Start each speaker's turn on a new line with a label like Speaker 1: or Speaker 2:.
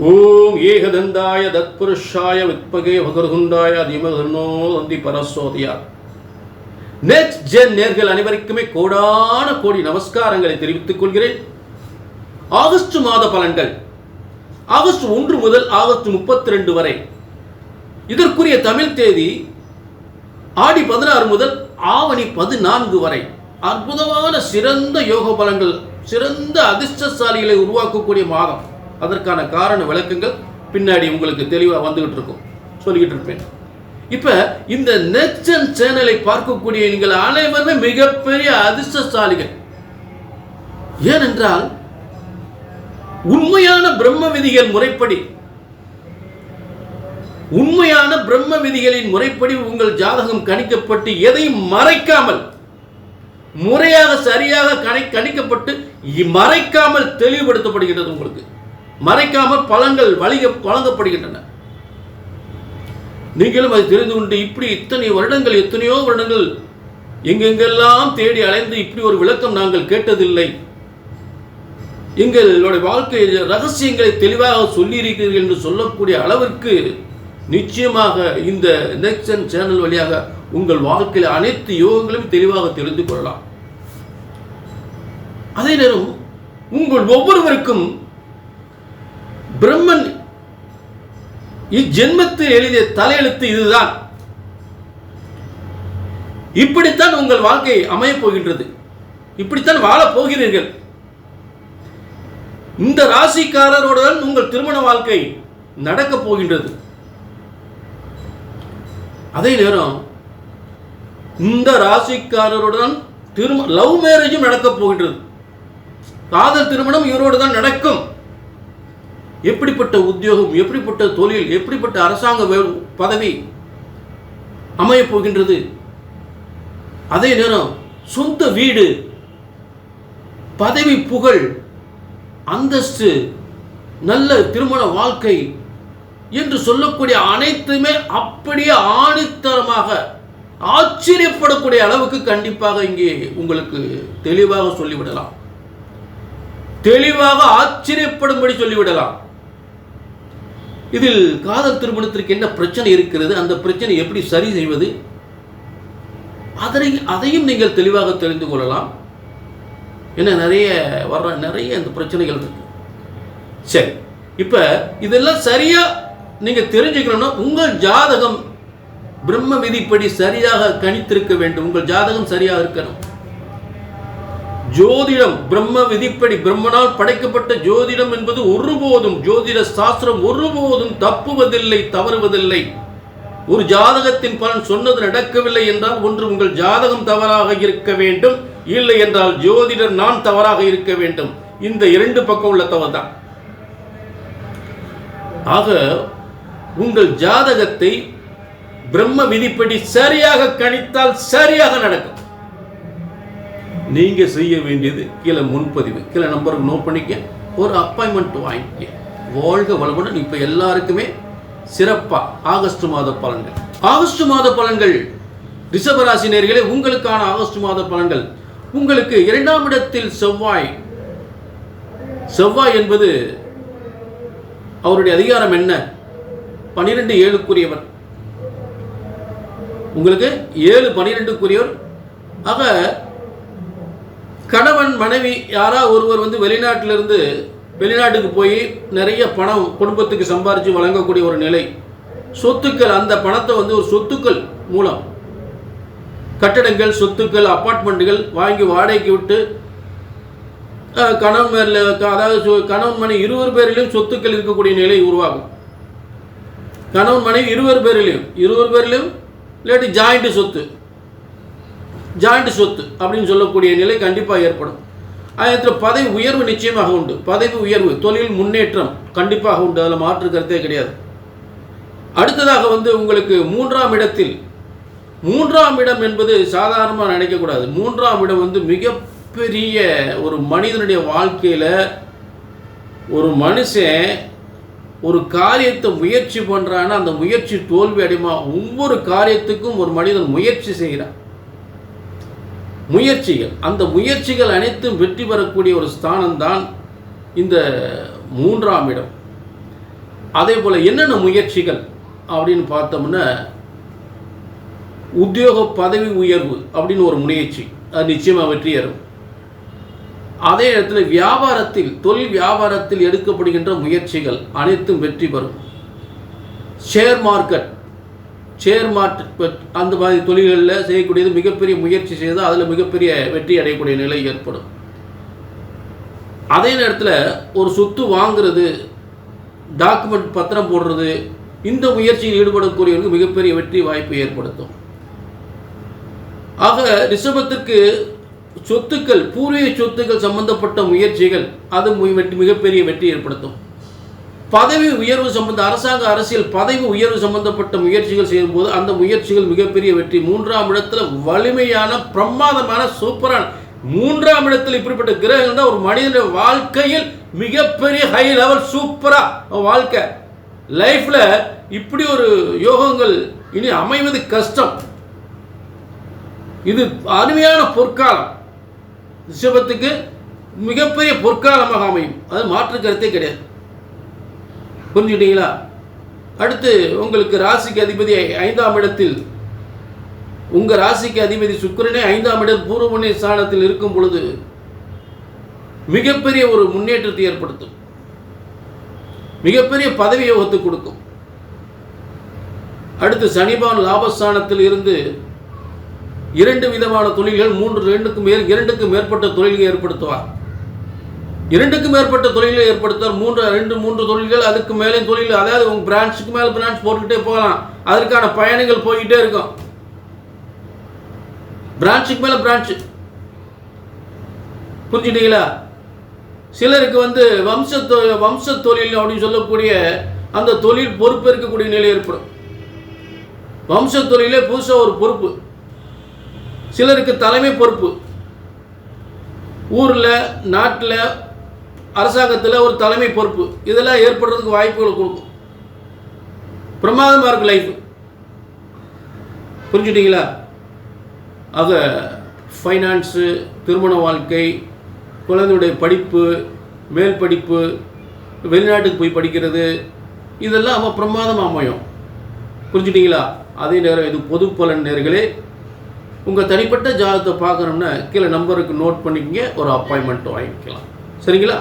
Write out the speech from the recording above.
Speaker 1: ஓம் ஏகதந்தாய தத்புருஷாய வித்மகே வகர்குண்டாய அதிமகர்ணோ தந்தி பரசோதியா. Next gen நேர்கள் அனைவருக்குமே கோடான கோடி நமஸ்காரங்களை தெரிவித்துக் கொள்கிறேன். ஆகஸ்ட் மாத பலன்கள் ஆகஸ்ட் 1 முதல் ஆகஸ்ட் 32 வரை. இதற்குரிய தமிழ் தேதி ஆடி 16 முதல் ஆவணி 14 வரை. அற்புதமான சிறந்த யோக பலன்கள், சிறந்த அதிர்ஷ்டசாலிகளை உருவாக்கக்கூடிய மாதம். அதற்கான காரண விளக்கங்கள் பின்னாடி உங்களுக்கு தெளிவாக வந்துகிட்டு இருக்கும், சொல்லிக்கிட்டு இருப்பேன். இப்ப இந்த நெக்ஸ்ட் ஜென் சேனலை பார்க்கக்கூடிய நீங்கள் அனைவருமே மிகப்பெரிய அதிர்ஷ்டசாலிகள். ஏனென்றால் உண்மையான பிரம்ம விதிகள் முறைப்படி, உண்மையான பிரம்ம விதிகளின் முறைப்படி உங்கள் ஜாதகம் கணிக்கப்பட்டு எதையும் மறைக்காமல் முறையாக சரியாக கணிக்கப்பட்டு மறைக்காமல் தெளிவுபடுத்தப்படுகிறது. உங்களுக்கு மறைக்காமல் பலன்கள் வழங்கப்படுகின்றன. நீங்களும் அதை தெரிந்து கொண்டு இப்படி இத்தனை வருடங்கள், எத்தனையோ வருடங்கள் எங்கெங்கெல்லாம் தேடி அலைந்து இப்படி ஒரு விளக்கம் நாங்கள் கேட்டதில்லை, எங்களுடைய வாழ்க்கை ரகசியங்களை தெளிவாக சொல்லியிருக்கிறீர்கள் என்று சொல்லக்கூடிய அளவிற்கு நிச்சயமாக இந்த நெக்ஸ்ட் ஜென் சேனல் வழியாக உங்கள் வாழ்க்கையில் அனைத்து யோகங்களும் தெளிவாக தெரிந்து கொள்ளலாம். அதே நேரம் உங்கள் ஒவ்வொருவருக்கும் பிரம்மன் இஜென்மத்தில் எழுதிய தலையெழுத்து இதுதான், இப்படித்தான் உங்கள் வாழ்க்கை அமையப் போகின்றது, இப்படித்தான் வாழப் போகிறீர்கள். இந்த ராசிக்காரருடன் உங்கள் திருமண வாழ்க்கை நடக்கப் போகின்றது. அதே நேரம் இந்த ராசிக்காரருடன் லவ் மேரேஜும் நடக்கப் போகின்றது. காதல் திருமணம் இவரோடு தான் நடக்கும். எப்படிப்பட்ட உத்தியோகம், எப்படிப்பட்ட தொழில், எப்படிப்பட்ட அரசாங்க பதவி அமையப் போகின்றது. அதே நேரம் சொந்த வீடு, பதவி, புகழ், அந்தஸ்து, நல்ல திருமண வாழ்க்கை என்று சொல்லக்கூடிய அனைத்துமே அப்படியே ஆணித்தரமாக ஆச்சரியப்படக்கூடிய அளவுக்கு கண்டிப்பாக இங்கே உங்களுக்கு தெளிவாக சொல்லிவிடலாம், தெளிவாக ஆச்சரியப்படும்படி சொல்லிவிடலாம். இதில் காதல் திருமணத்திற்கு என்ன பிரச்சனை இருக்கிறது, அந்த பிரச்சனை எப்படி சரி செய்வது, அதையும் நீங்கள் தெளிவாக தெரிந்து கொள்ளலாம். ஏன்னா நிறைய இந்த பிரச்சனைகள் இருக்கு. சரி, இப்ப இதெல்லாம் சரியா நீங்க தெரிஞ்சுக்கணும்னா உங்கள் ஜாதகம் பிரம்ம விதிப்படி சரியாக கணித்திருக்க வேண்டும். உங்கள் ஜாதகம் சரியாக இருக்கணும். ஜோதிடம் பிரம்ம விதிப்படி, பிரம்மனால் படைக்கப்பட்ட ஜோதிடம் என்பது ஒருபோதும், ஜோதிட சாஸ்திரம் ஒருபோதும் தப்புவதில்லை, தவறுவதில்லை. ஒரு ஜாதகத்தின் பலன் சொன்னது நடக்கவில்லை என்றால் ஒன்று உங்கள் ஜாதகம் தவறாக இருக்க வேண்டும், இல்லை என்றால் ஜோதிடர் நான் தவறாக இருக்க வேண்டும். இந்த இரண்டு பக்கம் உள்ள தவறு தான். ஆக உங்கள் ஜாதகத்தை பிரம்ம விதிப்படி சரியாக கணித்தால் சரியாக நடக்கும். நீங்க செய்ய வேண்டியது கீழே முன்பதிவு, கீழே நம்பருக்கு நோட் பண்ணிக்க, ஒரு அப்பாயின்மெண்ட் வாங்கிக்க. வாழ்க வளமுடன். இப்ப எல்லாருக்குமே சிறப்பா ஆகஸ்ட் மாத பலன்கள். ஆகஸ்ட் மாத பலன்கள் ரிஷபராசி நேயர்களே, உங்களுக்கான ஆகஸ்ட் மாத பலன்கள். உங்களுக்கு 2ஆம் இடத்தில் செவ்வாய். செவ்வாய் என்பது அவருடைய அதிகாரம் என்ன? 12-7க்குரியவர். உங்களுக்கு 7-12க்குரியவர். ஆக கணவன் மனைவி யாரா ஒருவர் வெளிநாட்டிலிருந்து வெளிநாட்டுக்கு போய் நிறைய பணம் குடும்பத்துக்கு சம்பாரித்து வழங்கக்கூடிய ஒரு நிலை, சொத்துக்கள், அந்த பணத்தை ஒரு சொத்துக்கள் மூலம் கட்டடங்கள், சொத்துக்கள், அப்பார்ட்மெண்ட்டுகள் வாங்கி வாடகைக்கு விட்டு கணவன், அதாவது கணவன் மனைவி 20 பேரிலும் சொத்துக்கள் இருக்கக்கூடிய நிலை உருவாகும். கணவன் மனைவி 20 பேரிலும் இல்லாட்டி ஜாயிண்ட் சொத்து அப்படின்னு சொல்லக்கூடிய நிலை கண்டிப்பாக ஏற்படும். அதில் பதவி உயர்வு நிச்சயமாக உண்டு. பதவி உயர்வு, தொழில் முன்னேற்றம் கண்டிப்பாக உண்டு, அதில் மாற்று கருத்தே கிடையாது. அடுத்ததாக உங்களுக்கு 3ஆம் இடத்தில், 3ஆம் இடம் என்பது சாதாரணமாக நினைக்கக்கூடாது. 3ஆம் இடம் மிகப்பெரிய ஒரு மனிதனுடைய வாழ்க்கையில் ஒரு மனுஷன் ஒரு காரியத்தை முயற்சி பண்ணுறான்னா அந்த முயற்சி தோல்வி அடையுமா? ஒவ்வொரு காரியத்துக்கும் ஒரு மனிதன் முயற்சி செய்கிறான். முயற்சிகள், அந்த முயற்சிகள் அனைத்தும் வெற்றி பெறக்கூடிய ஒரு ஸ்தானம் தான் இந்த 3ஆம் இடம். அதே போல் என்னென்ன முயற்சிகள் அப்படின்னு பார்த்தோம்னா, உத்தியோக பதவி உயர்வு அப்படின்னு ஒரு முயற்சி, அது நிச்சயமாக வெற்றி ஏறும். அதே இடத்துல வியாபாரத்தில், தொழில் வியாபாரத்தில் எடுக்கப்படுகின்ற முயற்சிகள் அனைத்தும் வெற்றி பெறும். ஷேர் மார்க்கெட் அந்த மாதிரி தொழில்களில் செய்யக்கூடியது மிகப்பெரிய முயற்சி செய்தால் அதில் மிகப்பெரிய வெற்றி அடையக்கூடிய நிலை ஏற்படும். அதே நேரத்தில் ஒரு சொத்து வாங்குறது, டாக்குமெண்ட் பத்திரம் போடுறது, இந்த முயற்சியில் ஈடுபடக்கூடியவர்களுக்கு மிகப்பெரிய வெற்றி வாய்ப்பை ஏற்படுத்தும். ஆக ரிஷபத்திற்கு சொத்துக்கள், பூர்வீக சொத்துக்கள் சம்பந்தப்பட்ட முயற்சிகள் அது மிகப்பெரிய வெற்றி ஏற்படுத்தும். பதவி உயர்வு சம்பந்த அரசாங்க அரசியல் பதவி உயர்வு சம்பந்தப்பட்ட முயற்சிகள் செய்யும்போது அந்த முயற்சிகள் மிகப்பெரிய வெற்றி. 3ஆம் இடத்துல வலிமையான பிரமாதமான சூப்பரான 3ஆம் இடத்தில் இப்படிப்பட்ட கிரகங்கள் தான் ஒரு மனிதனுடைய வாழ்க்கையில் மிகப்பெரிய ஹை லெவல் சூப்பரா வாழ்க்கை லைஃப்ல இப்படி ஒரு யோகங்கள் இனி அமைவது கஷ்டம். இது அருமையான பொற்காலம், ரிஷபத்துக்கு மிகப்பெரிய பொற்காலமாக அமையும், அது மாற்று கருத்தே கிடையாது. புரிஞ்சுட்டீங்களா? அடுத்து உங்களுக்கு ராசிக்கு அதிபதி 5ஆம் இடத்தில், உங்கள் ராசிக்கு அதிபதி சுக்கிரனே 5ஆம் இடம் பூர்வ புண்ணிய ஸ்தானத்தில் இருக்கும் பொழுது மிகப்பெரிய ஒரு முன்னேற்றத்தை ஏற்படுத்தும், மிகப்பெரிய பதவி யோகத்தை கொடுக்கும். அடுத்து சனிபான் லாபஸ்தானத்தில் இருந்து 2 விதமான தொழில்கள், 2க்கும் மேற்பட்ட தொழில்களை ஏற்படுத்துவார். 2க்கும் மேற்பட்ட தொழில்களை ஏற்படுத்துவார். 3 தொழில்கள், அதுக்கு மேலே தொழில், அதாவது உங்கள் பிரான்ச்சுக்கு மேலே பிரான்ச் போட்டுக்கிட்டே போகலாம். அதற்கான பயணங்கள் போய்கிட்டே இருக்கும். பிரான்ச்சுக்கு மேலே பிரான்ச்சு, புரிஞ்சுட்டீங்களா? சிலருக்கு வம்ச தொழில் அப்படின்னு சொல்லக்கூடிய அந்த தொழில் பொறுப்பு இருக்கக்கூடிய நிலை ஏற்படும். வம்ச தொழிலே புதுசாக ஒரு பொறுப்பு. சிலருக்கு தலைமை பொறுப்பு, ஊரில், நாட்டில், அரசாங்கத்தில் ஒரு தலைமை பொறுப்பு, இதெல்லாம் ஏற்படுறதுக்கு வாய்ப்புகளை கொடுக்கும். பிரமாதமாக இருக்கு லைஃப், புரிஞ்சுட்டீங்களா? ஆக ஃபைனான்ஸு, திருமண வாழ்க்கை, குழந்தையுடைய படிப்பு, மேல் படிப்பு, வெளிநாட்டுக்கு போய் படிக்கிறது, இதெல்லாம் அவன் பிரமாதமாக அமையும். புரிஞ்சுட்டீங்களா? அதே நேரம் இது பொது பலன் நேர்களே. உங்கள் தனிப்பட்ட ஜாதகத்தை பார்க்கணும்னா கீழே நம்பருக்கு நோட் பண்ணிக்கங்க, ஒரு அப்பாயின்மெண்ட் வாங்கிக்கலாம். சரிங்களா?